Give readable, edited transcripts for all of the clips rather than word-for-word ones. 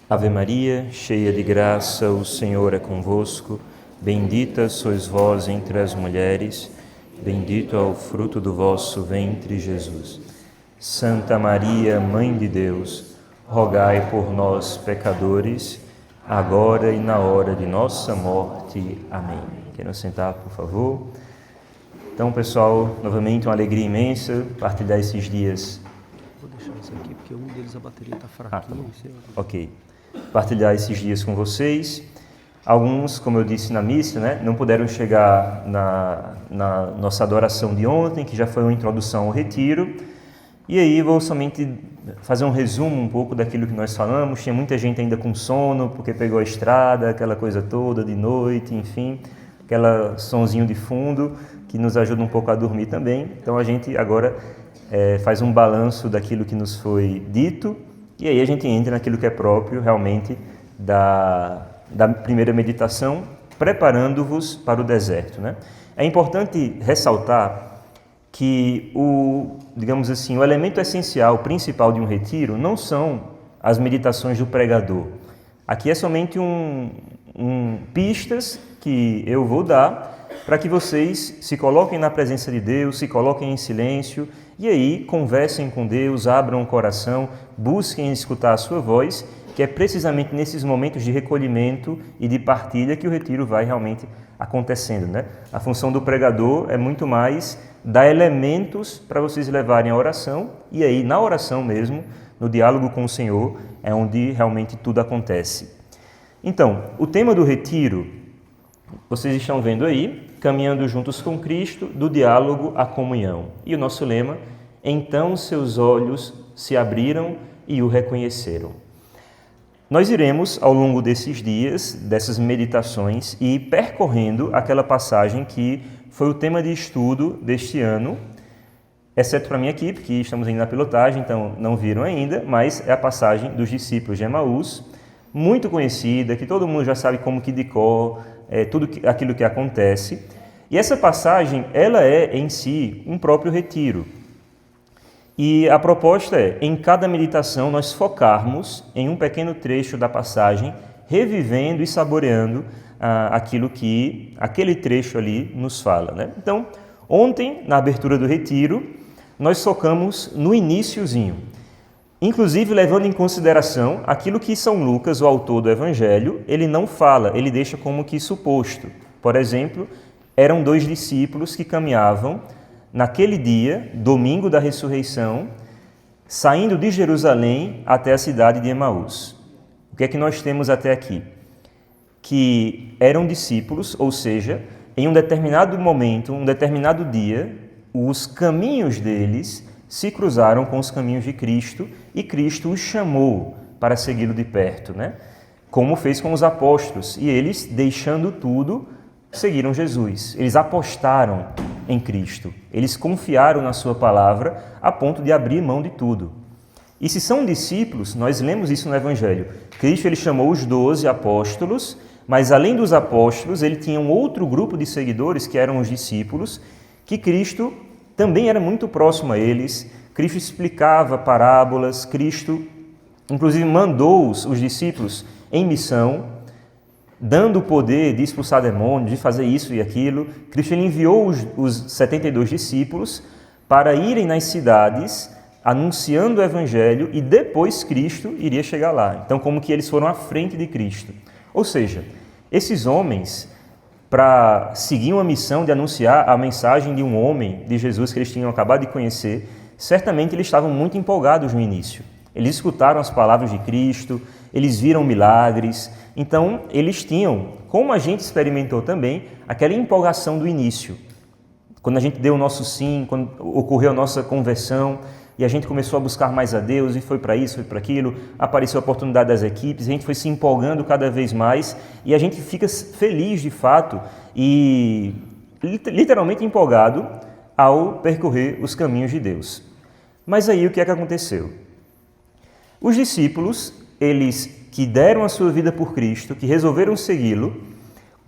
Ave Maria, cheia de graça, o Senhor é convosco. Bendita sois vós entre as mulheres, bendito é o fruto do vosso ventre, Jesus. Santa Maria, Mãe de Deus, rogai por nós, pecadores, agora e na hora de nossa morte. Amém. Queiram sentar, por favor. Então, pessoal, novamente uma alegria imensa partilhar esses dias. Vou deixar isso aqui, porque um deles a bateria está fraquinha. Ok. Partilhar esses dias com vocês. Alguns, como eu disse na missa, não puderam chegar na nossa adoração de ontem, que já foi uma introdução ao retiro. E aí vou somente fazer um resumo um pouco daquilo que nós falamos. Tinha muita gente ainda com sono, porque pegou a estrada, aquela coisa toda de noite, enfim, aquele sonzinho de fundo que nos ajuda um pouco a dormir também. Então a gente agora faz um balanço daquilo que nos foi dito. E aí a gente entra naquilo que é próprio realmente da primeira meditação, preparando-vos para o deserto. É importante ressaltar que o elemento essencial, principal de um retiro, não são as meditações do pregador. Aqui é somente pistas que eu vou dar para que vocês se coloquem na presença de Deus, se coloquem em silêncio e aí conversem com Deus, abram o coração, busquem escutar a sua voz, que é precisamente nesses momentos de recolhimento e de partilha que o retiro vai realmente acontecendo. A função do pregador é muito mais dar elementos para vocês levarem a oração e aí na oração mesmo, no diálogo com o Senhor, é onde realmente tudo acontece. Então, o tema do retiro, vocês estão vendo aí, caminhando juntos com Cristo, do diálogo à comunhão. E o nosso lema, então seus olhos se abriram e o reconheceram. Nós iremos, ao longo desses dias, dessas meditações, ir percorrendo aquela passagem que foi o tema de estudo deste ano, exceto para a minha equipe, que estamos ainda na pilotagem, então não viram ainda, mas é a passagem dos discípulos de Emaús, muito conhecida, que todo mundo já sabe como que de cor, tudo aquilo que acontece. E essa passagem, ela é em si um próprio retiro. E a proposta é, em cada meditação, nós focarmos em um pequeno trecho da passagem, revivendo e saboreando aquilo que aquele trecho ali nos fala. Então, ontem, na abertura do retiro, nós focamos no iniciozinho. Inclusive, levando em consideração aquilo que São Lucas, o autor do Evangelho, ele não fala, ele deixa como que suposto. Por exemplo, eram 2 discípulos que caminhavam naquele dia, domingo da ressurreição, saindo de Jerusalém até a cidade de Emaús. O que é que nós temos até aqui? Que eram discípulos, ou seja, em um determinado momento, um determinado dia, os caminhos deles se cruzaram com os caminhos de Cristo e Cristo os chamou para segui-lo de perto, como fez com os apóstolos. E eles, deixando tudo, seguiram Jesus. Eles apostaram em Cristo. Eles confiaram na sua palavra a ponto de abrir mão de tudo. E se são discípulos, nós lemos isso no Evangelho. Cristo ele chamou os 12 apóstolos, mas além dos apóstolos, ele tinha um outro grupo de seguidores que eram os discípulos, que Cristo também era muito próximo a eles. Cristo explicava parábolas, Cristo, inclusive, mandou os discípulos em missão, dando o poder de expulsar demônios, de fazer isso e aquilo. Cristo ele enviou os 72 discípulos para irem nas cidades, anunciando o Evangelho, e depois Cristo iria chegar lá. Então, como que eles foram à frente de Cristo. Ou seja, esses homens, para seguir uma missão de anunciar a mensagem de um homem, de Jesus, que eles tinham acabado de conhecer, certamente eles estavam muito empolgados no início. Eles escutaram as palavras de Cristo, eles viram milagres, então eles tinham, como a gente experimentou também, aquela empolgação do início. Quando a gente deu o nosso sim, quando ocorreu a nossa conversão, e a gente começou a buscar mais a Deus, e foi para isso, foi para aquilo, apareceu a oportunidade das equipes, a gente foi se empolgando cada vez mais, e a gente fica feliz de fato, e literalmente empolgado ao percorrer os caminhos de Deus. Mas aí o que é que aconteceu? Os discípulos, eles que deram a sua vida por Cristo, que resolveram segui-lo,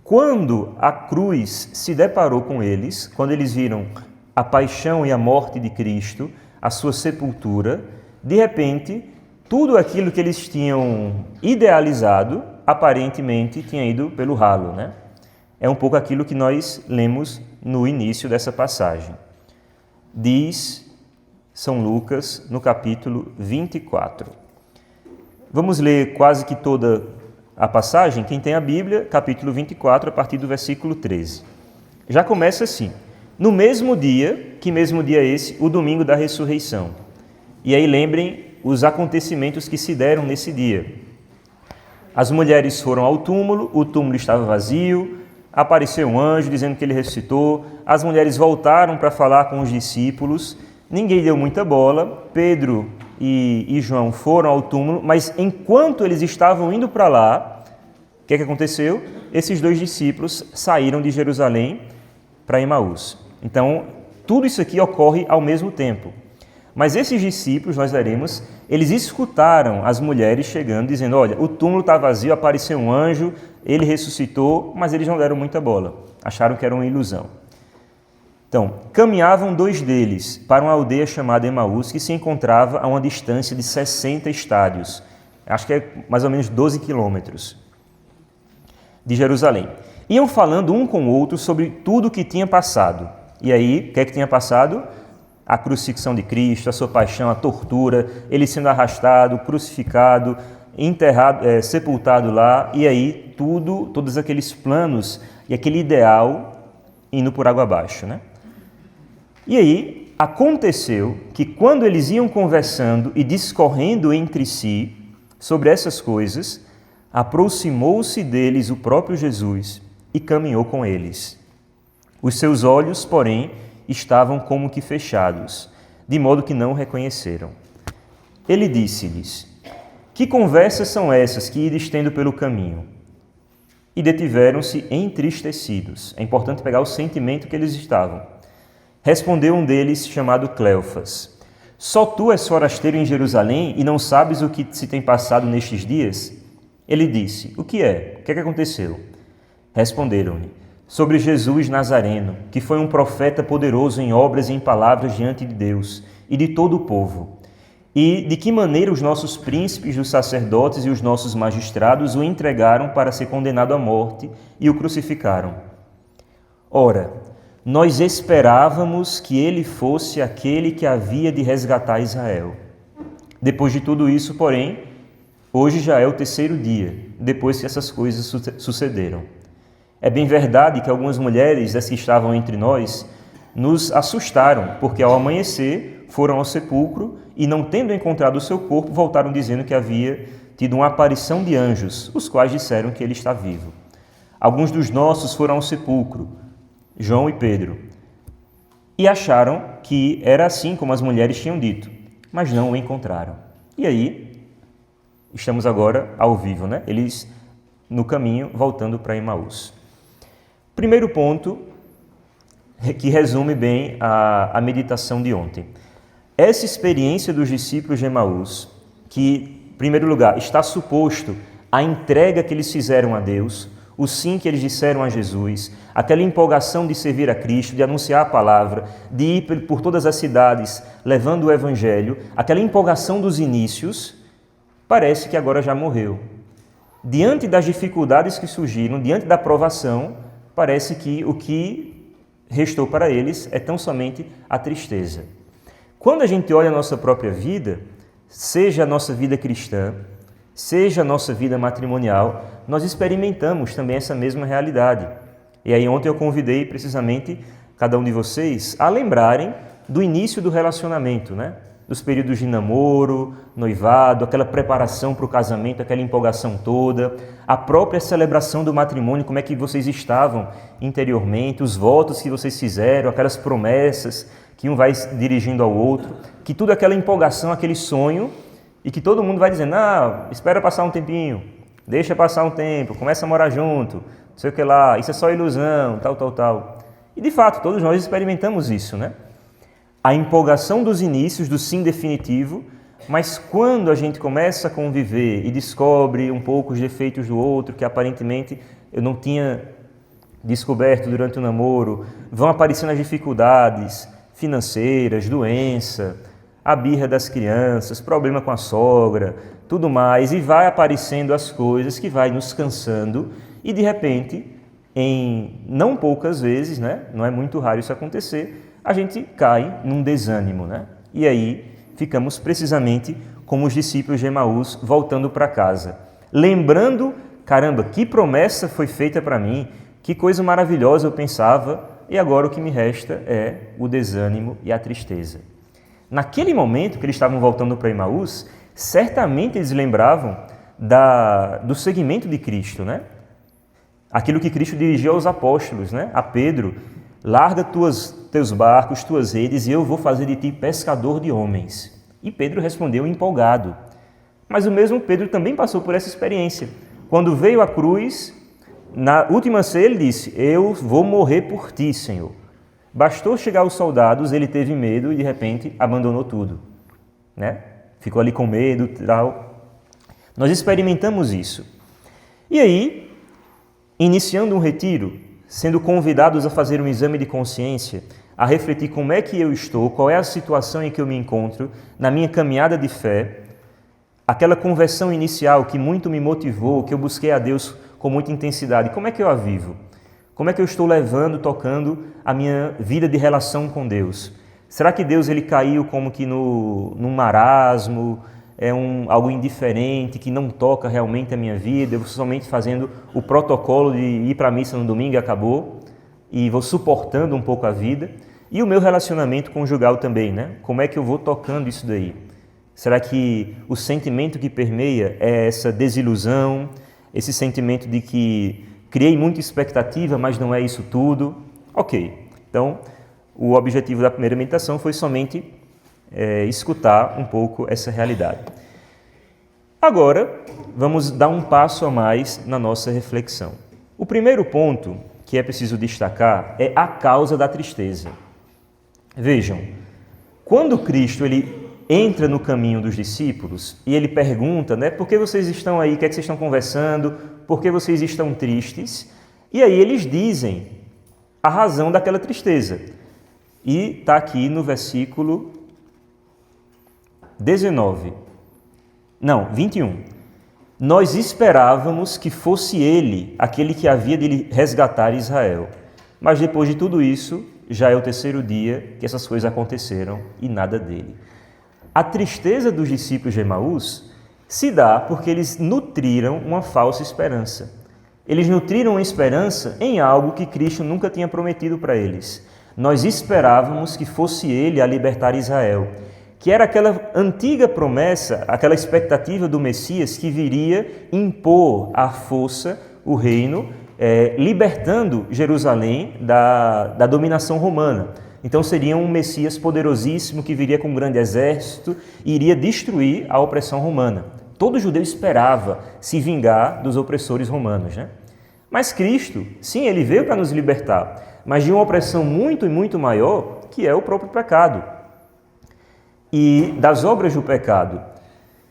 quando a cruz se deparou com eles, quando eles viram a paixão e a morte de Cristo, a sua sepultura, de repente tudo aquilo que eles tinham idealizado, aparentemente tinha ido pelo ralo, né? É um pouco aquilo que nós lemos no início dessa passagem. Diz São Lucas no capítulo 24. Vamos ler quase que toda a passagem. Quem tem a Bíblia, capítulo 24, a partir do versículo 13. Já começa assim: no mesmo dia, que mesmo dia é esse? O domingo da ressurreição. E aí lembrem os acontecimentos que se deram nesse dia. As mulheres foram ao túmulo, o túmulo estava vazio, apareceu um anjo dizendo que ele ressuscitou, as mulheres voltaram para falar com os discípulos, ninguém deu muita bola, Pedro e João foram ao túmulo, mas enquanto eles estavam indo para lá, o que aconteceu? Esses dois discípulos saíram de Jerusalém para Emaús. Então, tudo isso aqui ocorre ao mesmo tempo. Mas esses discípulos, nós veremos, eles escutaram as mulheres chegando, dizendo: olha, o túmulo está vazio, apareceu um anjo, ele ressuscitou, mas eles não deram muita bola, acharam que era uma ilusão. Então, caminhavam dois deles para uma aldeia chamada Emaús, que se encontrava a uma distância de 60 estádios, acho que é mais ou menos 12 quilômetros de Jerusalém. Iam falando um com o outro sobre tudo o que tinha passado. E aí, o que é que tinha passado? A crucifixão de Cristo, a sua paixão, a tortura, ele sendo arrastado, crucificado, enterrado, sepultado lá, e aí todos aqueles planos e aquele ideal indo por água abaixo, né? E aí aconteceu que quando eles iam conversando e discorrendo entre si sobre essas coisas, aproximou-se deles o próprio Jesus e caminhou com eles. Os seus olhos, porém, estavam como que fechados, de modo que não o reconheceram. Ele disse-lhes: que conversas são essas que ides tendo pelo caminho? E detiveram-se entristecidos. É importante pegar o sentimento que eles estavam. Respondeu um deles, chamado Cleofas: só tu és forasteiro em Jerusalém e não sabes o que se tem passado nestes dias? Ele disse: o que é? O que aconteceu? Responderam-lhe: sobre Jesus Nazareno, que foi um profeta poderoso em obras e em palavras diante de Deus e de todo o povo, e de que maneira os nossos príncipes, os sacerdotes e os nossos magistrados o entregaram para ser condenado à morte e o crucificaram. Ora, nós esperávamos que ele fosse aquele que havia de resgatar Israel. Depois de tudo isso, porém, hoje já é o terceiro dia, depois que essas coisas sucederam. É bem verdade que algumas mulheres das que estavam entre nós nos assustaram, porque ao amanhecer foram ao sepulcro e, não tendo encontrado o seu corpo, voltaram dizendo que havia tido uma aparição de anjos, os quais disseram que ele está vivo. Alguns dos nossos foram ao sepulcro, João e Pedro, e acharam que era assim como as mulheres tinham dito, mas não o encontraram. E aí, estamos agora ao vivo, né? Eles no caminho voltando para Emaús. Primeiro ponto, que resume bem a meditação de ontem. Essa experiência dos discípulos de Emaús, que, em primeiro lugar, está suposto a entrega que eles fizeram a Deus, o sim que eles disseram a Jesus, aquela empolgação de servir a Cristo, de anunciar a palavra, de ir por todas as cidades levando o Evangelho, aquela empolgação dos inícios, parece que agora já morreu. Diante das dificuldades que surgiram, diante da provação, parece que o que restou para eles é tão somente a tristeza. Quando a gente olha a nossa própria vida, seja a nossa vida cristã, seja a nossa vida matrimonial, nós experimentamos também essa mesma realidade. E aí ontem eu convidei precisamente cada um de vocês a lembrarem do início do relacionamento, né? Dos períodos de namoro, noivado, aquela preparação para o casamento, aquela empolgação toda, a própria celebração do matrimônio, como é que vocês estavam interiormente, os votos que vocês fizeram, aquelas promessas que um vai dirigindo ao outro, que tudo aquela empolgação, aquele sonho, e que todo mundo vai dizendo: espera passar um tempinho, deixa passar um tempo, começa a morar junto, não sei o que lá, isso é só ilusão, tal. E de fato, todos nós experimentamos isso, né? A empolgação dos inícios, do sim definitivo, mas quando a gente começa a conviver e descobre um pouco os defeitos do outro, que aparentemente eu não tinha descoberto durante o namoro, vão aparecendo as dificuldades financeiras, doença, a birra das crianças, problema com a sogra, tudo mais, e vai aparecendo as coisas que vai nos cansando e de repente, em não poucas vezes, né, não é muito raro isso acontecer, a gente cai num desânimo, né? E aí ficamos precisamente como os discípulos de Emaús voltando para casa, lembrando, caramba, que promessa foi feita para mim, que coisa maravilhosa eu pensava, e agora o que me resta é o desânimo e a tristeza. Naquele momento que eles estavam voltando para Emaús, certamente eles lembravam do seguimento de Cristo, né? Aquilo que Cristo dirigiu aos apóstolos, né? A Pedro, larga teus barcos, tuas redes, e eu vou fazer de ti pescador de homens. E Pedro respondeu empolgado. Mas o mesmo Pedro também passou por essa experiência. Quando veio à cruz, na última ceia ele disse, eu vou morrer por ti, Senhor. Bastou chegar aos soldados, ele teve medo e de repente abandonou tudo, né? Ficou ali com medo e tal. Nós experimentamos isso. E aí, iniciando um retiro, sendo convidados a fazer um exame de consciência, a refletir como é que eu estou, qual é a situação em que eu me encontro na minha caminhada de fé, aquela conversão inicial que muito me motivou, que eu busquei a Deus com muita intensidade, como é que eu a vivo? Como é que eu estou levando, tocando a minha vida de relação com Deus? Será que Deus ele caiu como que num marasmo, algo indiferente, que não toca realmente a minha vida? Eu vou somente fazendo o protocolo de ir para a missa no domingo e acabou, e vou suportando um pouco a vida. E o meu relacionamento conjugal também, né? Como é que eu vou tocando isso daí? Será que o sentimento que permeia é essa desilusão, esse sentimento de que criei muita expectativa, mas não é isso tudo? Ok, então o objetivo da primeira meditação foi somente escutar um pouco essa realidade. Agora, vamos dar um passo a mais na nossa reflexão. O primeiro ponto que é preciso destacar é a causa da tristeza. Vejam, quando Cristo ele entra no caminho dos discípulos e ele pergunta, né, por que vocês estão aí, o que é que vocês estão conversando, por que vocês estão tristes? E aí eles dizem a razão daquela tristeza. E está aqui no versículo 21. Nós esperávamos que fosse ele aquele que havia de resgatar Israel. Mas depois de tudo isso, já é o terceiro dia que essas coisas aconteceram e nada dele. A tristeza dos discípulos de Emaús se dá porque eles nutriram uma falsa esperança. Eles nutriram uma esperança em algo que Cristo nunca tinha prometido para eles. Nós esperávamos que fosse ele a libertar Israel, que era aquela antiga promessa, aquela expectativa do Messias que viria impor à força o reino, libertando Jerusalém da dominação romana. Então seria um Messias poderosíssimo que viria com um grande exército e iria destruir a opressão romana. Todo judeu esperava se vingar dos opressores romanos, né? Mas Cristo, sim, ele veio para nos libertar, mas de uma opressão muito e muito maior, que é o próprio pecado e das obras do pecado.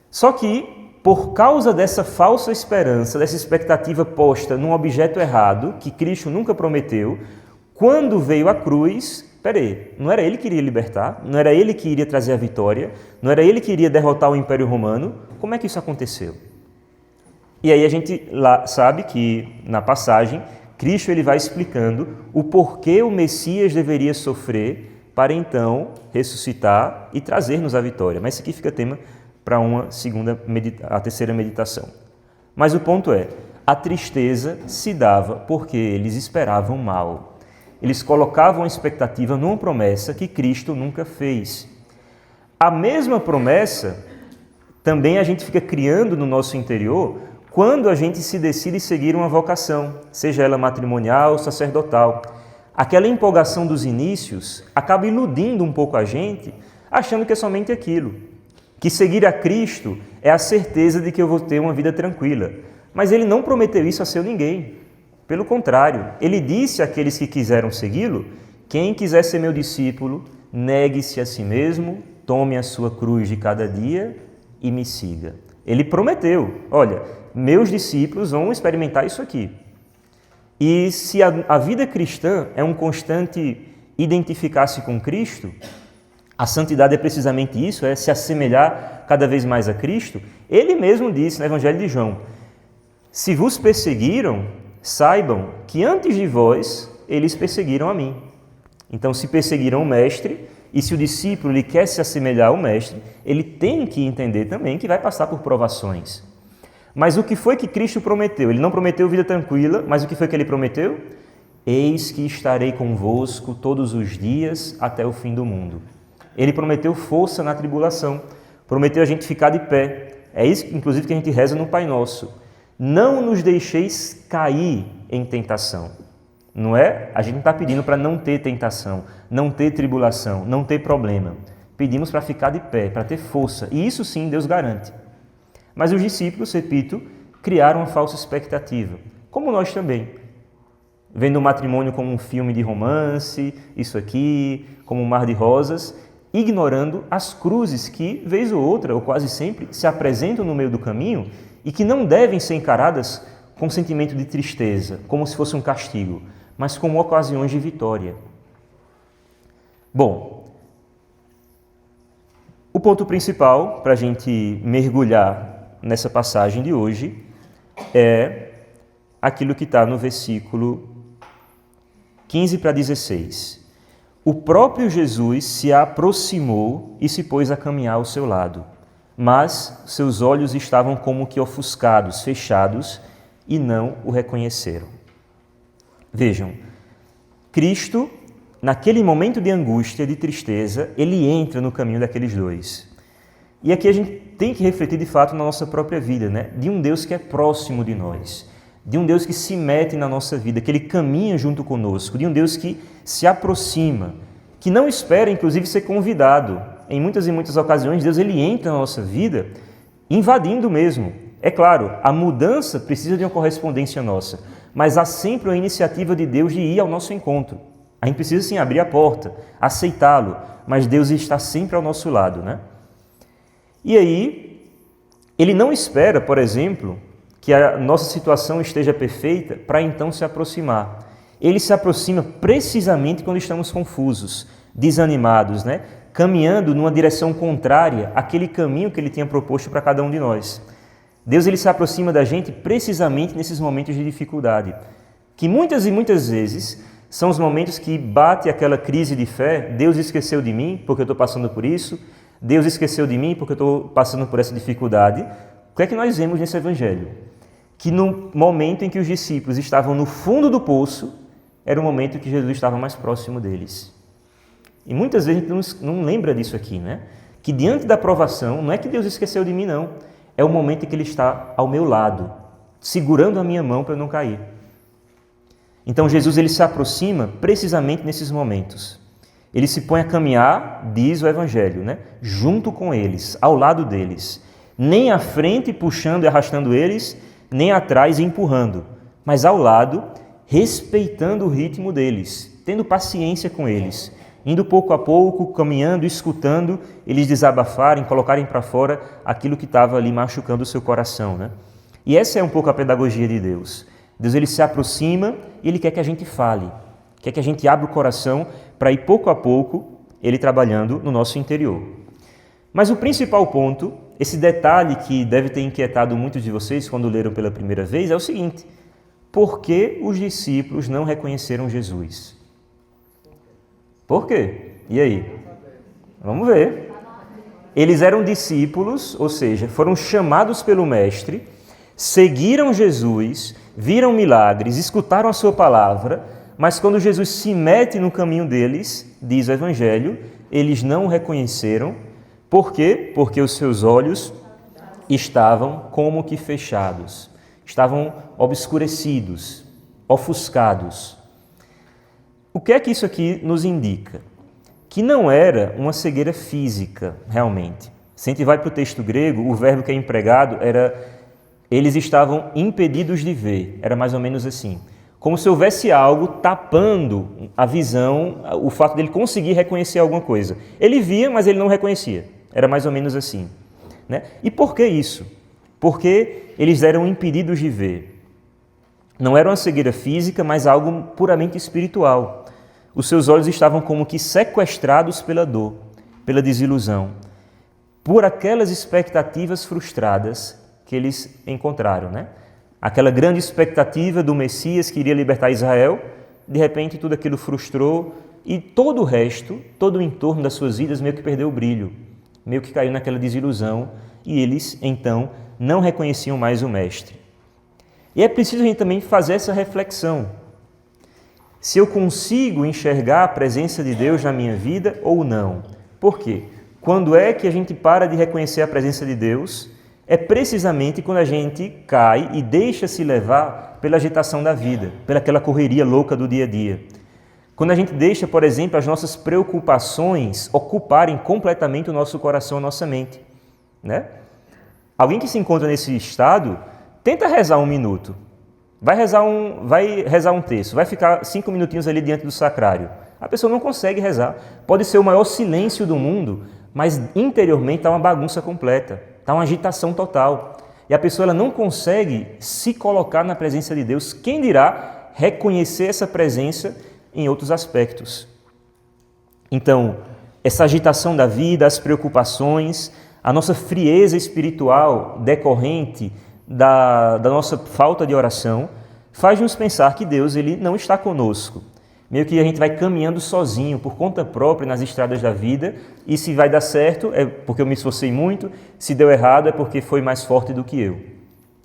Só que, por causa dessa falsa esperança, dessa expectativa posta num objeto errado, que Cristo nunca prometeu, quando veio à cruz, não era ele que iria libertar, não era ele que iria trazer a vitória, não era ele que iria derrotar o Império Romano. Como é que isso aconteceu? E aí a gente lá sabe que, na passagem, Cristo ele vai explicando o porquê o Messias deveria sofrer para então ressuscitar e trazer-nos a vitória. Mas isso aqui fica tema para a terceira meditação. Mas o ponto é, a tristeza se dava porque eles esperavam mal. Eles colocavam a expectativa numa promessa que Cristo nunca fez. A mesma promessa também a gente fica criando no nosso interior quando a gente se decide seguir uma vocação, seja ela matrimonial ou sacerdotal. Aquela empolgação dos inícios acaba iludindo um pouco a gente, achando que é somente aquilo. Que seguir a Cristo é a certeza de que eu vou ter uma vida tranquila. Mas ele não prometeu isso a seu ninguém. Pelo contrário, ele disse àqueles que quiseram segui-lo, quem quiser ser meu discípulo, negue-se a si mesmo, tome a sua cruz de cada dia e me siga. Ele prometeu, olha, meus discípulos vão experimentar isso aqui. E se a vida cristã é um constante identificar-se com Cristo, a santidade é precisamente isso, é se assemelhar cada vez mais a Cristo. Ele mesmo disse no Evangelho de João: se vos perseguiram, saibam que antes de vós eles perseguiram a mim. Então, se perseguiram o Mestre, e se o discípulo ele quer se assemelhar ao Mestre, ele tem que entender também que vai passar por provações. Mas o que foi que Cristo prometeu? Ele não prometeu vida tranquila, mas o que foi que ele prometeu? Eis que estarei convosco todos os dias até o fim do mundo. Ele prometeu força na tribulação, prometeu a gente ficar de pé. É isso, inclusive, que a gente reza no Pai Nosso. Não nos deixeis cair em tentação. Não é? A gente não está pedindo para não ter tentação, não ter tribulação, não ter problema. Pedimos para ficar de pé, para ter força. E isso sim Deus garante. Mas os discípulos, repito, criaram uma falsa expectativa, como nós também. Vendo o matrimônio como um filme de romance, isso aqui, como um mar de rosas, ignorando as cruzes que, vez ou outra, ou quase sempre, se apresentam no meio do caminho e que não devem ser encaradas com sentimento de tristeza, como se fosse um castigo, mas como ocasiões de vitória. Bom, o ponto principal para a gente mergulhar nessa passagem de hoje é aquilo que está no versículo 15 para 16. O próprio Jesus se aproximou e se pôs a caminhar ao seu lado, mas seus olhos estavam como que ofuscados, fechados, e não o reconheceram. Vejam, Cristo, naquele momento de angústia, de tristeza, ele entra no caminho daqueles dois. E aqui a gente tem que refletir de fato na nossa própria vida, né? De um Deus que é próximo de nós, de um Deus que se mete na nossa vida, que ele caminha junto conosco, de um Deus que se aproxima, que não espera, inclusive, ser convidado. Em muitas e muitas ocasiões, Deus ele entra na nossa vida invadindo mesmo. É claro, a mudança precisa de uma correspondência nossa, mas há sempre uma iniciativa de Deus de ir ao nosso encontro. A gente precisa sim abrir a porta, aceitá-lo, mas Deus está sempre ao nosso lado, né? E aí, ele não espera, por exemplo, que a nossa situação esteja perfeita para então se aproximar. Ele se aproxima precisamente quando estamos confusos, desanimados, né? Caminhando numa direção contrária àquele caminho que ele tinha proposto para cada um de nós. Deus ele se aproxima da gente precisamente nesses momentos de dificuldade, que muitas e muitas vezes são os momentos que bate aquela crise de fé. Deus esqueceu de mim porque eu estou passando por isso, Deus esqueceu de mim porque eu estou passando por essa dificuldade. O que é que nós vemos nesse evangelho? Que no momento em que os discípulos estavam no fundo do poço, era o momento em que Jesus estava mais próximo deles. E muitas vezes a gente não lembra disso aqui, né? Que diante da provação, não é que Deus esqueceu de mim, não. É o momento em que Ele está ao meu lado, segurando a minha mão para eu não cair. Então Jesus ele se aproxima precisamente nesses momentos. Ele se põe a caminhar, diz o Evangelho, né? Junto com eles, ao lado deles. Nem à frente puxando e arrastando eles, nem atrás empurrando, mas ao lado, respeitando o ritmo deles, tendo paciência com eles, indo pouco a pouco, caminhando, escutando eles desabafarem, colocarem para fora aquilo que estava ali machucando o seu coração, né? E essa é um pouco a pedagogia de Deus. Deus ele se aproxima e Ele quer que a gente fale, quer que a gente abra o coração para ir pouco a pouco Ele trabalhando no nosso interior. Mas o principal ponto, esse detalhe que deve ter inquietado muitos de vocês quando leram pela primeira vez, é o seguinte: por que os discípulos não reconheceram Jesus? Por quê? E aí? Vamos ver. Eles eram discípulos, ou seja, foram chamados pelo Mestre, seguiram Jesus, viram milagres, escutaram a sua palavra, mas quando Jesus se mete no caminho deles, diz o Evangelho, eles não o reconheceram. Por quê? Porque os seus olhos estavam como que fechados, estavam obscurecidos, ofuscados. O que é que isso aqui nos indica? Que não era uma cegueira física, realmente. Se a gente vai para o texto grego, o verbo que é empregado era eles estavam impedidos de ver, era mais ou menos assim. Como se houvesse algo tapando a visão, o fato dele conseguir reconhecer alguma coisa. Ele via, mas ele não reconhecia. Era mais ou menos assim, né? E por que isso? Porque eles eram impedidos de ver. Não era uma cegueira física, mas algo puramente espiritual. Os seus olhos estavam como que sequestrados pela dor, pela desilusão, por aquelas expectativas frustradas que eles encontraram, né? Aquela grande expectativa do Messias que iria libertar Israel, de repente tudo aquilo frustrou e todo o resto, todo o entorno das suas vidas meio que perdeu o brilho, meio que caiu naquela desilusão e eles, então, não reconheciam mais o Mestre. E é preciso a gente também fazer essa reflexão. Se eu consigo enxergar a presença de Deus na minha vida ou não. Por quê? Quando é que a gente para de reconhecer a presença de Deus? É precisamente quando a gente cai e deixa-se levar pela agitação da vida, pelaquela correria louca do dia a dia. Quando a gente deixa, por exemplo, as nossas preocupações ocuparem completamente o nosso coração, a nossa mente, né? Alguém que se encontra nesse estado, tenta rezar 1 minuto. Vai rezar um terço, vai ficar 5 minutinhos ali diante do sacrário. A pessoa não consegue rezar. Pode ser o maior silêncio do mundo, mas interiormente está uma bagunça completa, está uma agitação total. E a pessoa ela não consegue se colocar na presença de Deus. Quem dirá reconhecer essa presença em outros aspectos? Então, essa agitação da vida, as preocupações, a nossa frieza espiritual decorrente da nossa falta de oração, faz-nos pensar que Deus ele não está conosco. Meio que a gente vai caminhando sozinho, por conta própria, nas estradas da vida, e se vai dar certo é porque eu me esforcei muito, se deu errado é porque foi mais forte do que eu.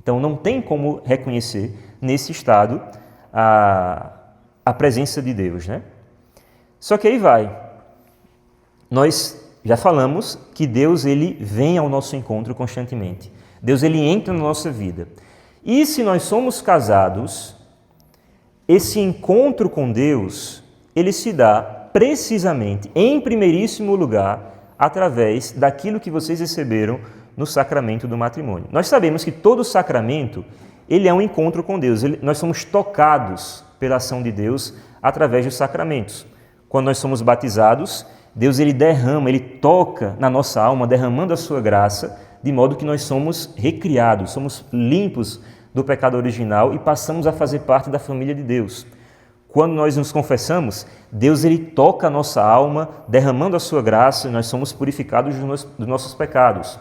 Então não tem como reconhecer, nesse estado, a presença de Deus, né? Só que aí vai. Nós já falamos que Deus ele vem ao nosso encontro constantemente. Deus ele entra na nossa vida. E se nós somos casados, esse encontro com Deus, ele se dá precisamente, em primeiríssimo lugar, através daquilo que vocês receberam no sacramento do matrimônio. Nós sabemos que todo sacramento, ele é um encontro com Deus. Nós somos tocados pela ação de Deus através dos sacramentos. Quando nós somos batizados, Deus ele derrama, ele toca na nossa alma, derramando a sua graça, de modo que nós somos recriados, somos limpos do pecado original e passamos a fazer parte da família de Deus. Quando nós nos confessamos, Deus ele toca a nossa alma, derramando a sua graça, e nós somos purificados dos nossos pecados.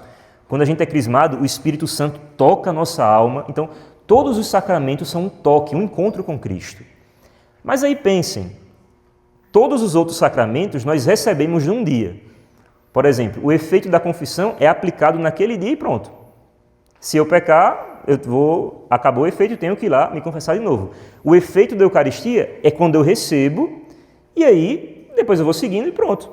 Quando a gente é crismado, o Espírito Santo toca a nossa alma. Então, todos os sacramentos são um toque, um encontro com Cristo. Mas aí pensem, todos os outros sacramentos nós recebemos num dia. Por exemplo, o efeito da confissão é aplicado naquele dia e pronto. Se eu pecar, acabou o efeito, eu tenho que ir lá me confessar de novo. O efeito da Eucaristia é quando eu recebo e aí depois eu vou seguindo e pronto.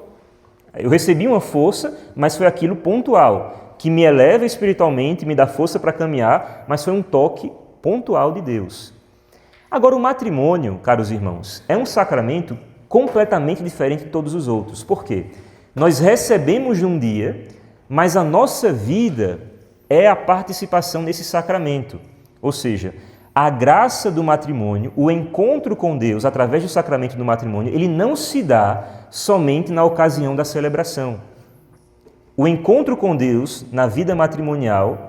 Eu recebi uma força, mas foi aquilo pontual, que me eleva espiritualmente, me dá força para caminhar, mas foi um toque pontual de Deus. Agora, o matrimônio, caros irmãos, é um sacramento completamente diferente de todos os outros. Por quê? Nós recebemos num dia, mas a nossa vida é a participação nesse sacramento. Ou seja, a graça do matrimônio, o encontro com Deus através do sacramento do matrimônio, ele não se dá somente na ocasião da celebração. O encontro com Deus na vida matrimonial,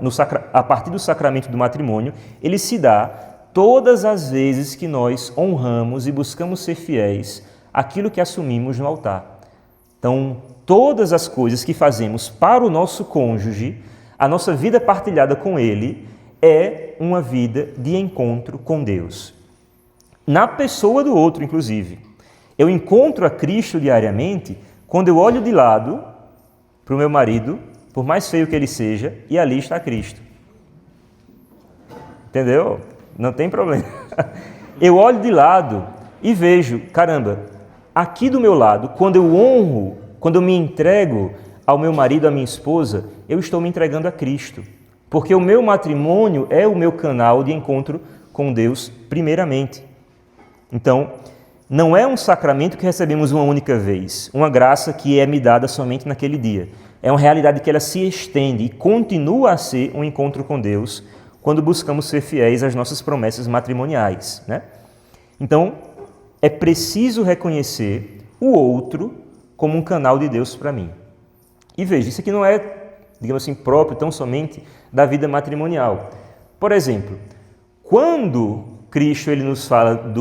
a partir do sacramento do matrimônio, ele se dá todas as vezes que nós honramos e buscamos ser fiéis àquilo que assumimos no altar. Então, todas as coisas que fazemos para o nosso cônjuge, a nossa vida partilhada com ele, é uma vida de encontro com Deus. Na pessoa do outro, inclusive. Eu encontro a Cristo diariamente quando eu olho de lado para o meu marido, por mais feio que ele seja, e ali está Cristo. Entendeu? Não tem problema. Eu olho de lado e vejo, caramba, aqui do meu lado, quando eu honro, quando eu me entrego ao meu marido, à minha esposa, eu estou me entregando a Cristo. Porque o meu matrimônio é o meu canal de encontro com Deus, primeiramente. Então, não é um sacramento que recebemos uma única vez, uma graça que é me dada somente naquele dia. É uma realidade que ela se estende e continua a ser um encontro com Deus quando buscamos ser fiéis às nossas promessas matrimoniais, né? Então, é preciso reconhecer o outro como um canal de Deus para mim. E veja, isso aqui não é, digamos assim, próprio tão somente da vida matrimonial. Por exemplo, quando Cristo ele nos fala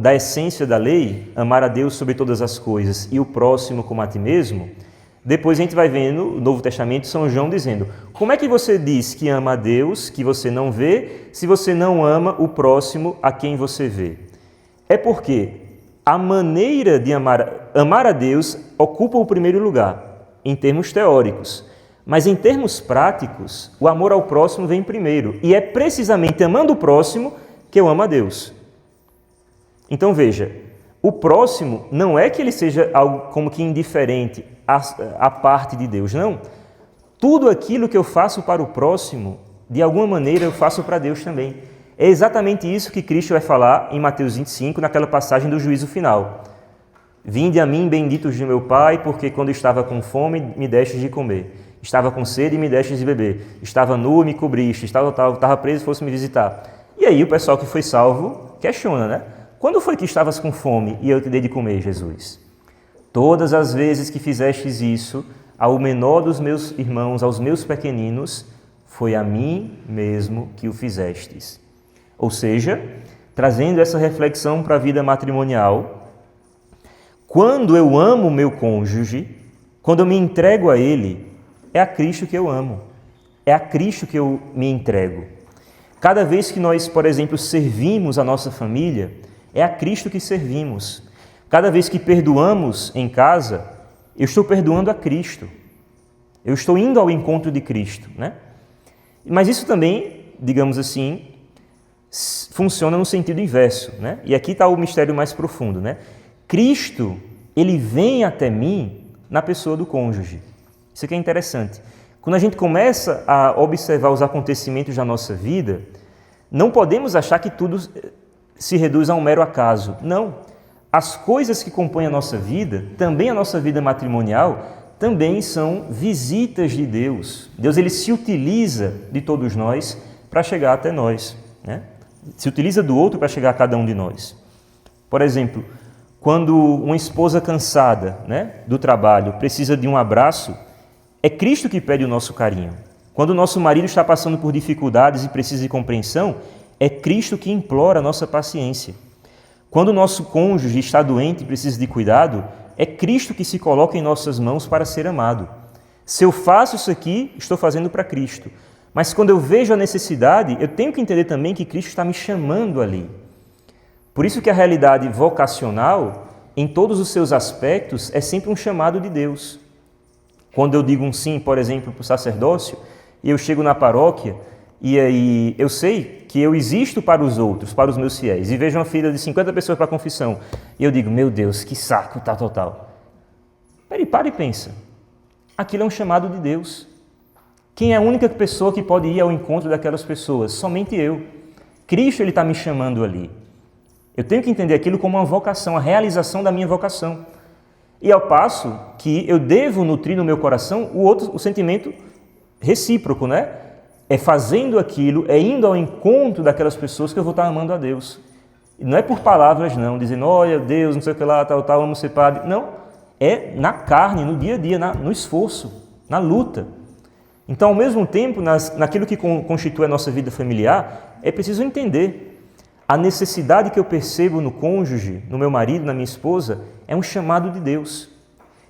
da essência da lei, amar a Deus sobre todas as coisas e o próximo como a ti mesmo, Depois a gente vai vendo no Novo Testamento São João dizendo: como é que você diz que ama a Deus, que você não vê, se você não ama o próximo a quem você vê? É porque a maneira de amar a Deus ocupa o primeiro lugar, em termos teóricos. Mas em termos práticos, o amor ao próximo vem primeiro. E é precisamente amando o próximo que eu amo a Deus. Então veja, o próximo não é que ele seja algo como que indiferente à parte de Deus, não. Tudo aquilo que eu faço para o próximo, de alguma maneira eu faço para Deus também. É exatamente isso que Cristo vai falar em Mateus 25, naquela passagem do juízo final. Vinde a mim, benditos de meu Pai, porque quando estava com fome, me destes de comer. Estava com sede e me destes de beber. Estava nu e me cobriste. Estava preso e fosse me visitar. E aí o pessoal que foi salvo questiona, né? Quando foi que estavas com fome e eu te dei de comer, Jesus? Todas as vezes que fizestes isso, ao menor dos meus irmãos, aos meus pequeninos, foi a mim mesmo que o fizestes. Ou seja, trazendo essa reflexão para a vida matrimonial, quando eu amo o meu cônjuge, quando eu me entrego a ele, é a Cristo que eu amo, é a Cristo que eu me entrego. Cada vez que nós, por exemplo, servimos a nossa família, é a Cristo que servimos. Cada vez que perdoamos em casa, eu estou perdoando a Cristo. Eu estou indo ao encontro de Cristo, né? Mas isso também, digamos assim, funciona no sentido inverso, né? E aqui está o mistério mais profundo, né? Cristo, ele vem até mim na pessoa do cônjuge. Isso aqui é interessante. Quando a gente começa a observar os acontecimentos da nossa vida, não podemos achar que tudo se reduz a um mero acaso. Não. As coisas que compõem a nossa vida, também a nossa vida matrimonial, também são visitas de Deus. Deus, ele se utiliza de todos nós para chegar até nós, né? Se utiliza do outro para chegar a cada um de nós. Por exemplo, quando uma esposa cansada, né, do trabalho precisa de um abraço, é Cristo que pede o nosso carinho. Quando o nosso marido está passando por dificuldades e precisa de compreensão, é Cristo que implora a nossa paciência. Quando o nosso cônjuge está doente e precisa de cuidado, é Cristo que se coloca em nossas mãos para ser amado. Se eu faço isso aqui, estou fazendo para Cristo. Mas quando eu vejo a necessidade, eu tenho que entender também que Cristo está me chamando ali. Por isso que a realidade vocacional, em todos os seus aspectos, é sempre um chamado de Deus. Quando eu digo um sim, por exemplo, para o sacerdócio, e eu chego na paróquia, e aí eu sei que eu existo para os outros, para os meus fiéis, e vejo uma fila de 50 pessoas para a confissão, e eu digo, meu Deus, que saco, tal. Para e pensa. Aquilo é um chamado de Deus. Quem é a única pessoa que pode ir ao encontro daquelas pessoas? Somente eu. Cristo, ele está me chamando ali. Eu tenho que entender aquilo como uma vocação, a realização da minha vocação. E ao passo que eu devo nutrir no meu coração o sentimento recíproco, né? É fazendo aquilo, é indo ao encontro daquelas pessoas que eu vou estar amando a Deus. E não é por palavras, não, dizendo, olha, Deus, não sei o que lá, tal, amo ser padre. Não, é na carne, no dia a dia, no esforço, na luta. Então, ao mesmo tempo, naquilo que constitui a nossa vida familiar, é preciso entender a necessidade que eu percebo no cônjuge, no meu marido, na minha esposa, é um chamado de Deus.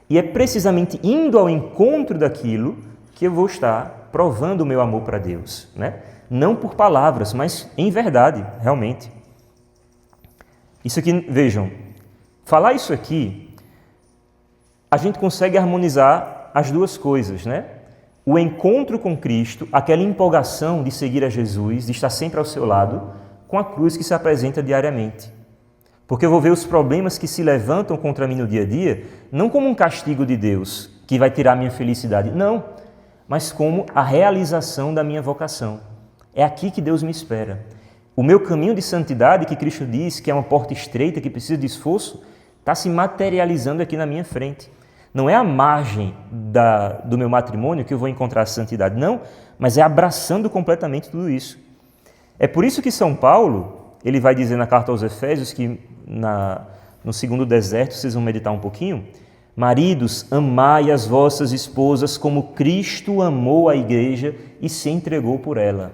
E é precisamente indo ao encontro daquilo que eu vou estar provando o meu amor para Deus, né? Não por palavras, mas em verdade, realmente. Isso aqui, vejam, falar isso aqui, a gente consegue harmonizar as duas coisas, né? O encontro com Cristo, aquela empolgação de seguir a Jesus, de estar sempre ao seu lado, com a cruz que se apresenta diariamente. Porque eu vou ver os problemas que se levantam contra mim no dia a dia, não como um castigo de Deus, que vai tirar minha felicidade, não, mas como a realização da minha vocação. É aqui que Deus me espera. O meu caminho de santidade, que Cristo diz que é uma porta estreita, que precisa de esforço, está se materializando aqui na minha frente. Não é a margem do meu matrimônio que eu vou encontrar a santidade, não, mas é abraçando completamente tudo isso. É por isso que São Paulo, ele vai dizer na carta aos Efésios, que no segundo deserto, vocês vão meditar um pouquinho, maridos, amai as vossas esposas como Cristo amou a igreja e se entregou por ela.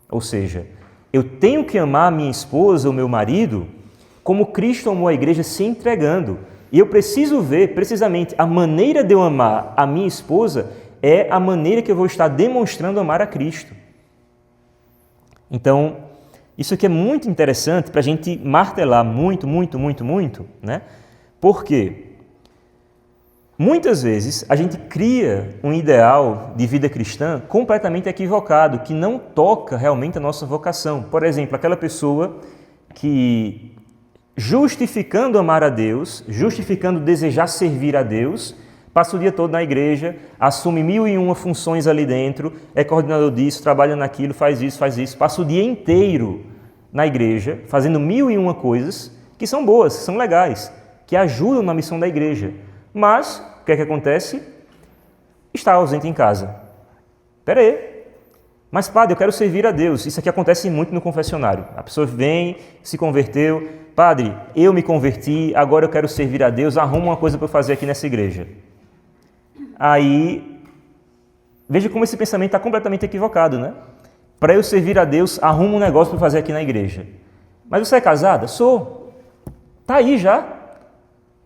Ou seja, eu tenho que amar a minha esposa, o meu marido, como Cristo amou a igreja se entregando. E eu preciso ver, precisamente, a maneira de eu amar a minha esposa é a maneira que eu vou estar demonstrando amar a Cristo. Então, isso aqui é muito interessante para a gente martelar muito, né? Porque muitas vezes a gente cria um ideal de vida cristã completamente equivocado, que não toca realmente a nossa vocação. Por exemplo, aquela pessoa que, justificando amar a Deus, justificando desejar servir a Deus, passa o dia todo na igreja, assume 1001 funções ali dentro, é coordenador disso, trabalha naquilo, faz isso, passa o dia inteiro na igreja, fazendo 1001 coisas que são boas, que são legais, que ajudam na missão da igreja. Mas, o que é que acontece? Está ausente em casa. Espera aí. Mas, padre, eu quero servir a Deus. Isso aqui acontece muito no confessionário. A pessoa vem, se converteu. Padre, eu me converti, agora eu quero servir a Deus, arruma uma coisa para eu fazer aqui nessa igreja. Aí, veja como esse pensamento está completamente equivocado, né? Para eu servir a Deus, arruma um negócio para fazer aqui na igreja. Mas você é casada? Sou. Está aí já.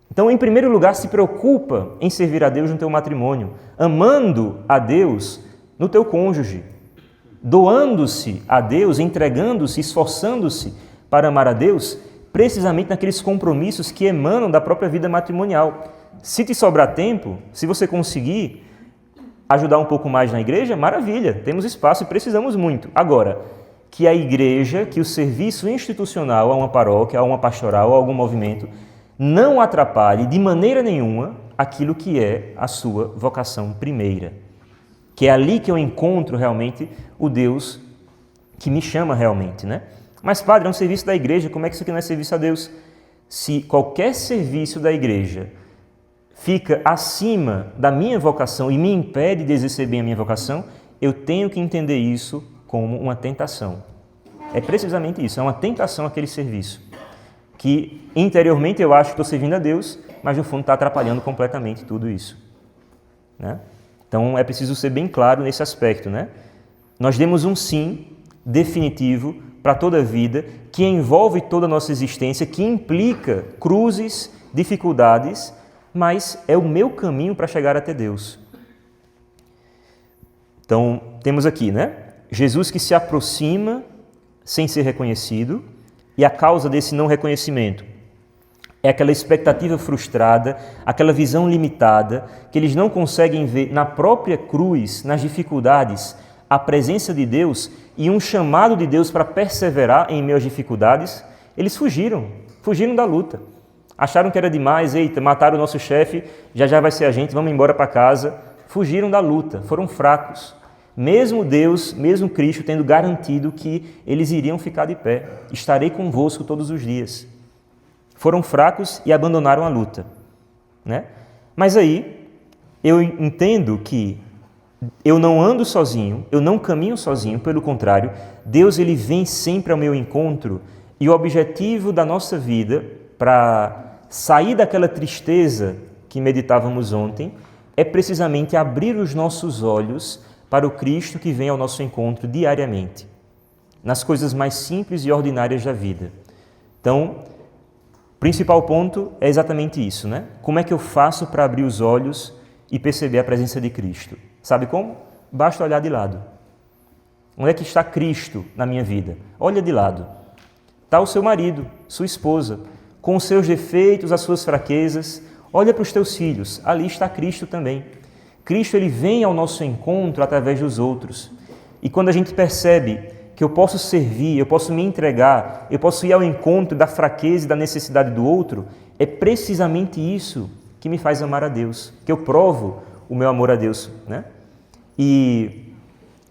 Então, em primeiro lugar, se preocupa em servir a Deus no teu matrimônio, amando a Deus no teu cônjuge, doando-se a Deus, entregando-se, esforçando-se para amar a Deus, precisamente naqueles compromissos que emanam da própria vida matrimonial. Se te sobrar tempo, se você conseguir ajudar um pouco mais na igreja, maravilha, temos espaço e precisamos muito. Agora, que a igreja, que o serviço institucional a uma paróquia, a uma pastoral, a algum movimento, não atrapalhe de maneira nenhuma aquilo que é a sua vocação primeira. Que é ali que eu encontro realmente o Deus que me chama realmente, né? Mas, padre, é um serviço da igreja, como é que isso aqui não é serviço a Deus? Se qualquer serviço da igreja fica acima da minha vocação e me impede de exercer bem a minha vocação, eu tenho que entender isso como uma tentação. É precisamente isso, é uma tentação aquele serviço. Que interiormente eu acho que estou servindo a Deus, mas no fundo está atrapalhando completamente tudo isso, né? Então é preciso ser bem claro nesse aspecto, né? Nós demos um sim definitivo para toda a vida, que envolve toda a nossa existência, que implica cruzes, dificuldades, mas é o meu caminho para chegar até Deus. Então temos aqui, né? Jesus que se aproxima sem ser reconhecido, e a causa desse não reconhecimento é aquela expectativa frustrada, aquela visão limitada, que eles não conseguem ver na própria cruz, nas dificuldades, a presença de Deus e um chamado de Deus para perseverar em meio às dificuldades. Eles fugiram da luta. Acharam que era demais, eita, mataram o nosso chefe, já vai ser a gente, vamos embora para casa. Fugiram da luta, foram fracos. Mesmo Deus, mesmo Cristo, tendo garantido que eles iriam ficar de pé. Estarei convosco todos os dias. Foram fracos e abandonaram a luta, né? Mas aí, eu entendo que eu não ando sozinho, eu não caminho sozinho, pelo contrário, Deus ele vem sempre ao meu encontro e o objetivo da nossa vida, para sair daquela tristeza que meditávamos ontem, é precisamente abrir os nossos olhos para o Cristo que vem ao nosso encontro diariamente, nas coisas mais simples e ordinárias da vida. Então, o principal ponto é exatamente isso, né? Como é que eu faço para abrir os olhos e perceber a presença de Cristo? Sabe como? Basta olhar de lado. Onde é que está Cristo na minha vida? Olha de lado. Está o seu marido, sua esposa, com os seus defeitos, as suas fraquezas. Olha para os teus filhos, ali está Cristo também. Cristo ele vem ao nosso encontro através dos outros. E quando a gente percebe que eu posso servir, eu posso me entregar, eu posso ir ao encontro da fraqueza e da necessidade do outro, é precisamente isso que me faz amar a Deus, que eu provo o meu amor a Deus, né? E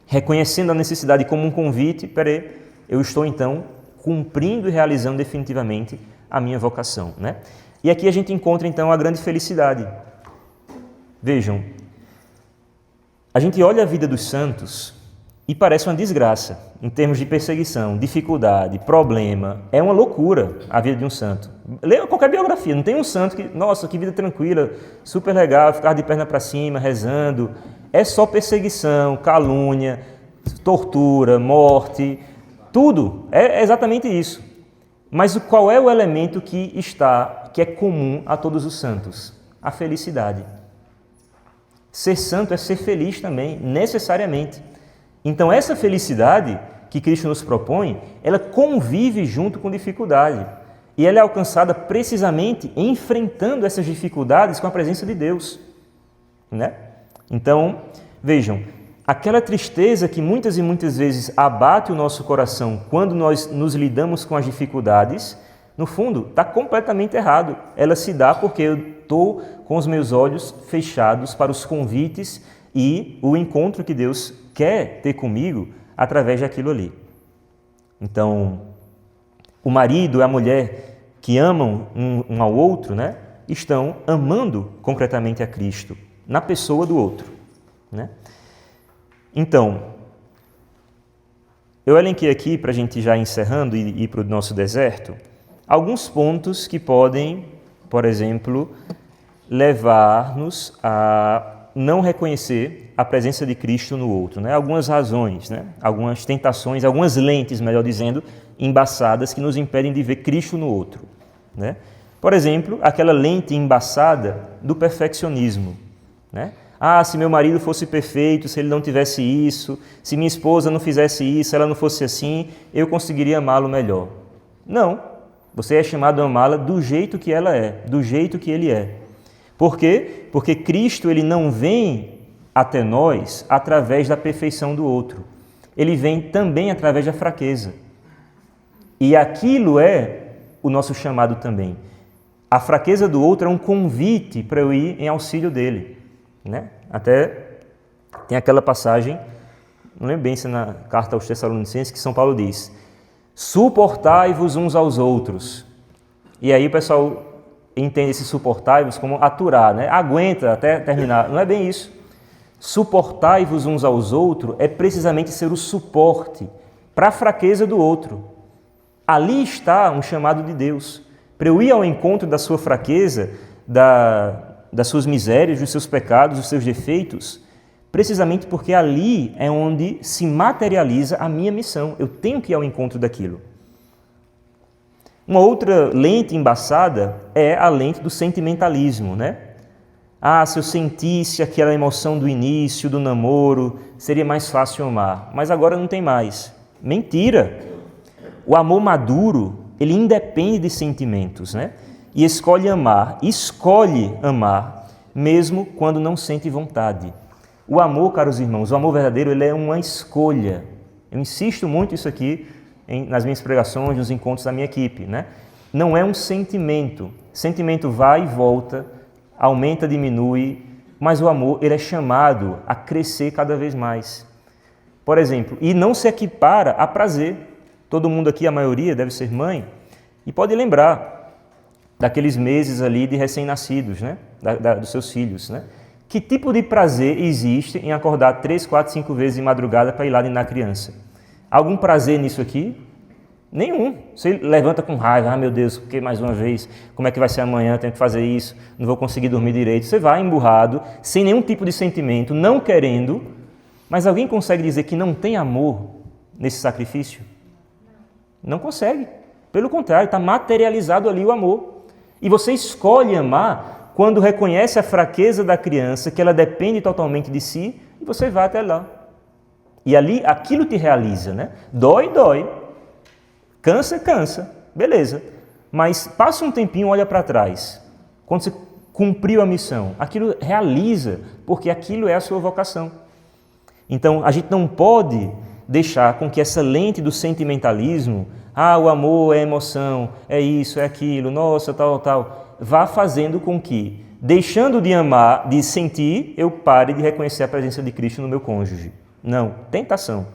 reconhecendo a necessidade como um convite, eu estou então cumprindo e realizando definitivamente a minha vocação, né? E aqui a gente encontra então a grande felicidade. Vejam, a gente olha a vida dos santos e parece uma desgraça, em termos de perseguição, dificuldade, problema. É uma loucura a vida de um santo. Leia qualquer biografia, não tem um santo que, nossa, que vida tranquila, super legal, ficar de perna para cima, rezando. É só perseguição, calúnia, tortura, morte, tudo. É exatamente isso. Mas qual é o elemento que é comum a todos os santos? A felicidade. Ser santo é ser feliz também, necessariamente. Então essa felicidade que Cristo nos propõe, ela convive junto com dificuldade. E ela é alcançada precisamente enfrentando essas dificuldades com a presença de Deus, né? Então, vejam, aquela tristeza que muitas e muitas vezes abate o nosso coração quando nós nos lidamos com as dificuldades, no fundo, está completamente errado. Ela se dá porque eu estou com os meus olhos fechados para os convites e o encontro que Deus quer ter comigo através daquilo ali. Então, o marido e a mulher que amam um ao outro, né, estão amando concretamente a Cristo, na pessoa do outro, né? Então, eu elenquei aqui, para a gente já encerrando e ir para o nosso deserto, alguns pontos que podem, por exemplo, levar-nos a não reconhecer a presença de Cristo no outro, né? Algumas razões, né? Algumas tentações, algumas lentes, melhor dizendo, embaçadas que nos impedem de ver Cristo no outro, né? Por exemplo, aquela lente embaçada do perfeccionismo, né? Ah, se meu marido fosse perfeito, se ele não tivesse isso, se minha esposa não fizesse isso, se ela não fosse assim, eu conseguiria amá-lo melhor. Não, você é chamado a amá-la do jeito que ela é, do jeito que ele é. Por quê? Porque Cristo ele não vem até nós através da perfeição do outro. Ele vem também através da fraqueza. E aquilo é o nosso chamado também. A fraqueza do outro é um convite para eu ir em auxílio dele, né? Até tem aquela passagem, não lembro bem se é na carta aos Tessalonicenses, que São Paulo diz: suportai-vos uns aos outros. E aí o pessoal entende esse suportai-vos como aturar, né? Aguenta até terminar. Não é bem isso. Suportai-vos uns aos outros é precisamente ser o suporte para a fraqueza do outro. Ali está um chamado de Deus. Para eu ir ao encontro da sua fraqueza, das suas misérias, dos seus pecados, dos seus defeitos, precisamente porque ali é onde se materializa a minha missão. Eu tenho que ir ao encontro daquilo. Uma outra lente embaçada é a lente do sentimentalismo, né? Ah, se eu sentisse aquela emoção do início, do namoro, seria mais fácil amar. Mas agora não tem mais. Mentira! O amor maduro, ele independe de sentimentos, né? E escolhe amar, mesmo quando não sente vontade. O amor, caros irmãos, o amor verdadeiro, ele é uma escolha. Eu insisto muito isso aqui nas minhas pregações, nos encontros da minha equipe, né? Não é um sentimento. Sentimento vai e volta, aumenta, diminui, mas o amor, ele é chamado a crescer cada vez mais. Por exemplo, e não se equipara a prazer. Todo mundo aqui, a maioria, deve ser mãe, e pode lembrar daqueles meses ali de recém-nascidos, né? Dos seus filhos, né? Que tipo de prazer existe em acordar 3, 4, 5 vezes de madrugada para ir lá na criança? Algum prazer nisso aqui? Nenhum. Você levanta com raiva, ah meu Deus, porque mais uma vez, como é que vai ser amanhã, tenho que fazer isso, não vou conseguir dormir direito. Você vai emburrado, sem nenhum tipo de sentimento, não querendo, mas alguém consegue dizer que não tem amor nesse sacrifício? Não consegue. Pelo contrário, está materializado ali o amor. E você escolhe amar quando reconhece a fraqueza da criança, que ela depende totalmente de si, e você vai até lá. E ali, aquilo te realiza, né? Dói, dói. Cansa, cansa. Beleza. Mas passa um tempinho, olha para trás. Quando você cumpriu a missão, aquilo realiza, porque aquilo é a sua vocação. Então, a gente não pode deixar com que essa lente do sentimentalismo, o amor é emoção, é isso, é aquilo, nossa, tal, vá fazendo com que, deixando de amar, de sentir, eu pare de reconhecer a presença de Cristo no meu cônjuge. Não, tentação.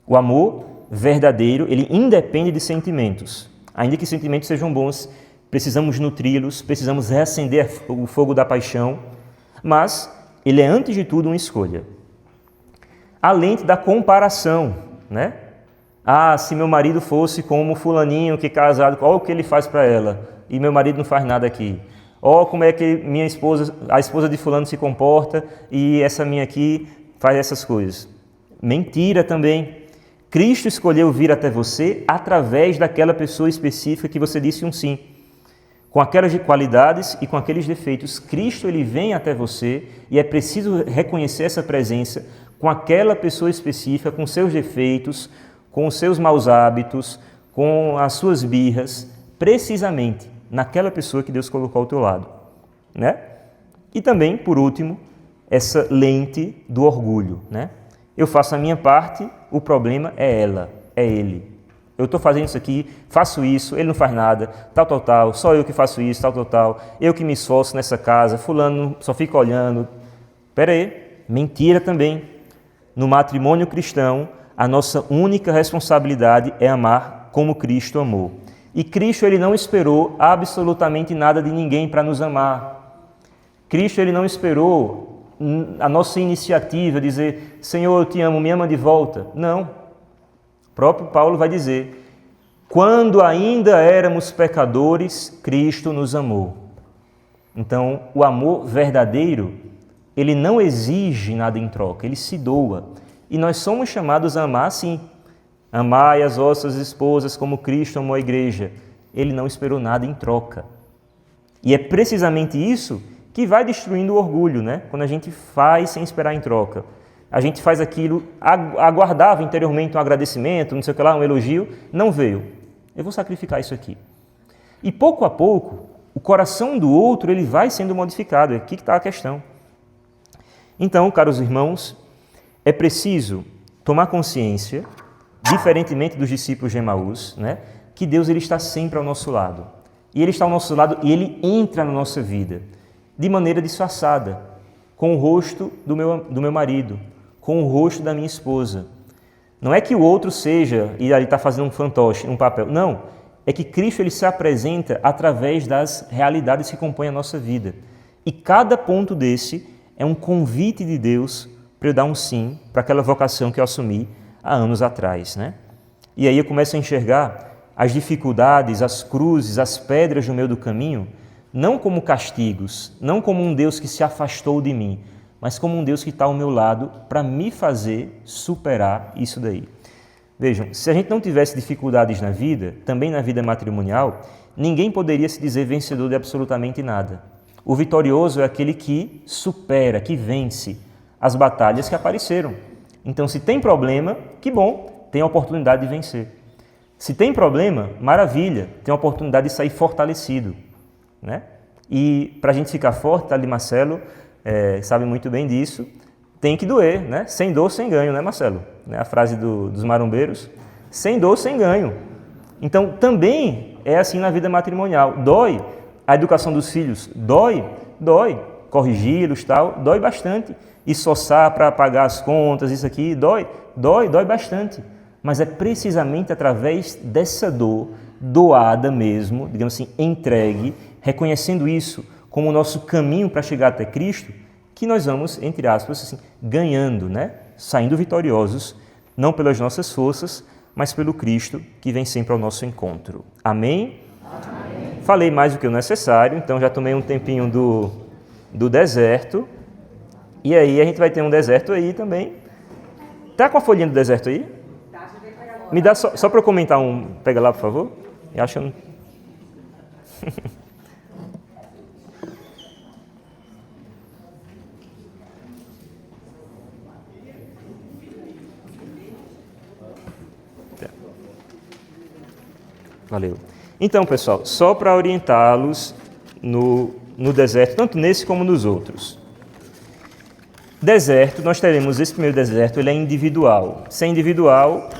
O amor verdadeiro, ele independe de sentimentos. Ainda que sentimentos sejam bons, precisamos nutri-los, precisamos reacender o fogo da paixão, mas ele é, antes de tudo, uma escolha. A lente da comparação, né? Ah, se meu marido fosse como fulaninho que é casado, olha o que ele faz para ela, e meu marido não faz nada aqui. Olha como é que a esposa de fulano se comporta, e essa minha aqui faz essas coisas. Mentira também. Cristo escolheu vir até você através daquela pessoa específica que você disse um sim. Com aquelas qualidades e com aqueles defeitos, Cristo ele vem até você e é preciso reconhecer essa presença com aquela pessoa específica, com seus defeitos, com os seus maus hábitos, com as suas birras, precisamente naquela pessoa que Deus colocou ao teu lado, né? E também, por último, essa lente do orgulho, né? Eu faço a minha parte, o problema é ela, é ele. Eu estou fazendo isso aqui, faço isso, ele não faz nada, tal, só eu que faço isso, tal, eu que me esforço nessa casa, fulano só fica olhando. Espera aí, mentira também. No matrimônio cristão, a nossa única responsabilidade é amar como Cristo amou. E Cristo ele não esperou absolutamente nada de ninguém para nos amar. Cristo ele não esperou a nossa iniciativa, dizer, Senhor, eu te amo, me ama de volta. Não. O próprio Paulo vai dizer, quando ainda éramos pecadores, Cristo nos amou. Então, o amor verdadeiro, ele não exige nada em troca, ele se doa. E nós somos chamados a amar sim. Amai as vossas esposas como Cristo amou a igreja. Ele não esperou nada em troca. E é precisamente isso que vai destruindo o orgulho, né? Quando a gente faz sem esperar em troca. A gente faz aquilo, aguardava interiormente um agradecimento, não sei o que lá, um elogio, não veio. Eu vou sacrificar isso aqui. E pouco a pouco, o coração do outro ele vai sendo modificado. É aqui que está a questão. Então, caros irmãos, é preciso tomar consciência, diferentemente dos discípulos de Emaús, né? Que Deus ele está sempre ao nosso lado. E Ele está ao nosso lado e Ele entra na nossa vida de maneira disfarçada, com o rosto do meu marido, com o rosto da minha esposa. Não é que o outro seja, e ali está fazendo um fantoche, um papel. Não, é que Cristo ele se apresenta através das realidades que compõem a nossa vida. E cada ponto desse é um convite de Deus para eu dar um sim para aquela vocação que eu assumi há anos atrás, né? E aí eu começo a enxergar as dificuldades, as cruzes, as pedras no meio do caminho, não como castigos, não como um Deus que se afastou de mim, mas como um Deus que está ao meu lado para me fazer superar isso daí. Vejam, se a gente não tivesse dificuldades na vida, também na vida matrimonial, ninguém poderia se dizer vencedor de absolutamente nada. O vitorioso é aquele que supera, que vence as batalhas que apareceram. Então, se tem problema, que bom, tem a oportunidade de vencer. Se tem problema, maravilha, tem a oportunidade de sair fortalecido, né? E para a gente ficar forte, ali Marcelo sabe muito bem disso, tem que doer, né? Sem dor, sem ganho, né, Marcelo? A frase dos marombeiros, sem dor, sem ganho. Então, também é assim na vida matrimonial. Dói a educação dos filhos, dói, corrigi-los, tal, dói bastante. Esforçar para pagar as contas, isso aqui, dói bastante. Mas é precisamente através dessa dor, doada mesmo, digamos assim, entregue, reconhecendo isso como o nosso caminho para chegar até Cristo, que nós vamos, entre aspas, assim, ganhando, né? Saindo vitoriosos, não pelas nossas forças, mas pelo Cristo que vem sempre ao nosso encontro. Amém? Amém. Falei mais do que o necessário, então já tomei um tempinho do deserto, e aí a gente vai ter um deserto aí também. Tá com a folhinha do deserto aí? Me dá só para eu comentar um... Pega lá, por favor. Eu acho que eu não... Valeu. Então, pessoal, só para orientá-los no deserto, tanto nesse como nos outros. Deserto, nós teremos esse primeiro deserto, ele é individual. Se é individual,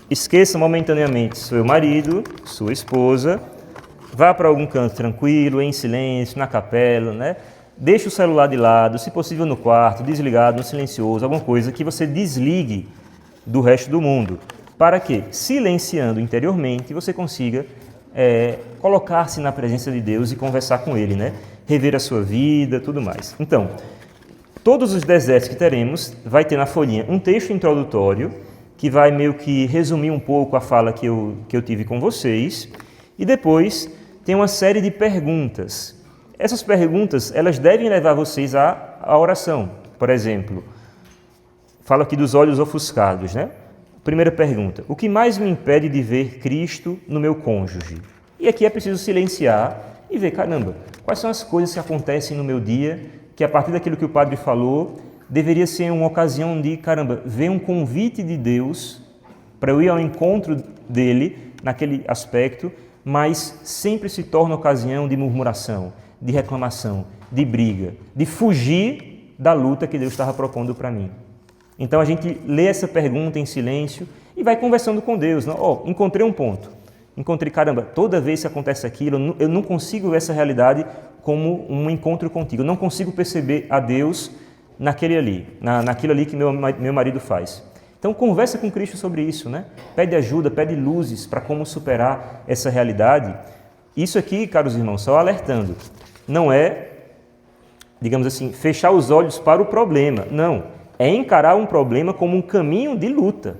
esqueça momentaneamente seu marido, sua esposa, vá para algum canto tranquilo, em silêncio, na capela, né? Deixe o celular de lado, se possível no quarto, desligado, no silencioso, alguma coisa que você desligue do resto do mundo, para que, silenciando interiormente, você consiga colocar-se na presença de Deus e conversar com Ele, né? Rever a sua vida, tudo mais. Então, todos os desertos que teremos, vai ter na folhinha um texto introdutório, que vai meio que resumir um pouco a fala que eu tive com vocês, e depois tem uma série de perguntas. Essas perguntas, elas devem levar vocês à oração. Por exemplo, fala aqui dos olhos ofuscados, né? Primeira pergunta: o que mais me impede de ver Cristo no meu cônjuge? E aqui é preciso silenciar e ver, caramba, quais são as coisas que acontecem no meu dia que, a partir daquilo que o padre falou, deveria ser uma ocasião de, caramba, ver um convite de Deus para eu ir ao encontro dele naquele aspecto, mas sempre se torna ocasião de murmuração, de reclamação, de briga, de fugir da luta que Deus estava propondo para mim. Então a gente lê essa pergunta em silêncio e vai conversando com Deus. Encontrei um ponto. Encontrei, caramba, toda vez que acontece aquilo, eu não consigo ver essa realidade como um encontro contigo. Eu não consigo perceber a Deus naquilo ali que meu marido faz. Então conversa com Cristo sobre isso, né? Pede ajuda, pede luzes para como superar essa realidade. Isso aqui, caros irmãos, só alertando, não é, digamos assim, fechar os olhos para o problema. Não, é encarar um problema como um caminho de luta.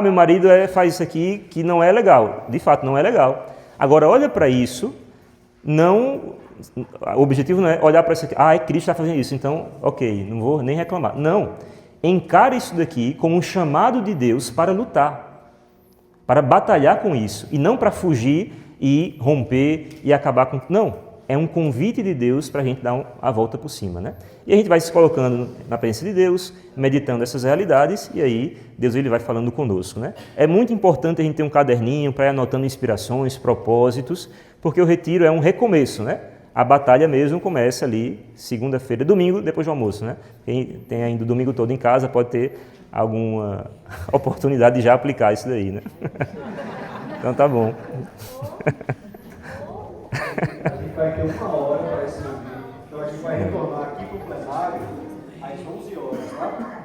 Meu marido faz isso aqui que não é legal. De fato, não é legal. Agora, olha para isso, o objetivo não é olhar para isso aqui, Cristo está fazendo isso, então, ok, não vou nem reclamar. Não, encara isso daqui como um chamado de Deus para lutar, para batalhar com isso, e não para fugir e romper e acabar com... Não, é um convite de Deus para a gente dar a volta por cima, né? E a gente vai se colocando na presença de Deus, meditando essas realidades, e aí Deus ele vai falando conosco, né? É muito importante a gente ter um caderninho para ir anotando inspirações, propósitos, porque o retiro é um recomeço, né? A batalha mesmo começa ali segunda-feira, domingo, depois do almoço, né? Quem tem ainda o domingo todo em casa pode ter alguma oportunidade de já aplicar isso daí, né? Então tá bom. A gente vai ter 1 hora para esse vídeo, então a gente vai retornar aqui para o plenário às 11 horas, tá?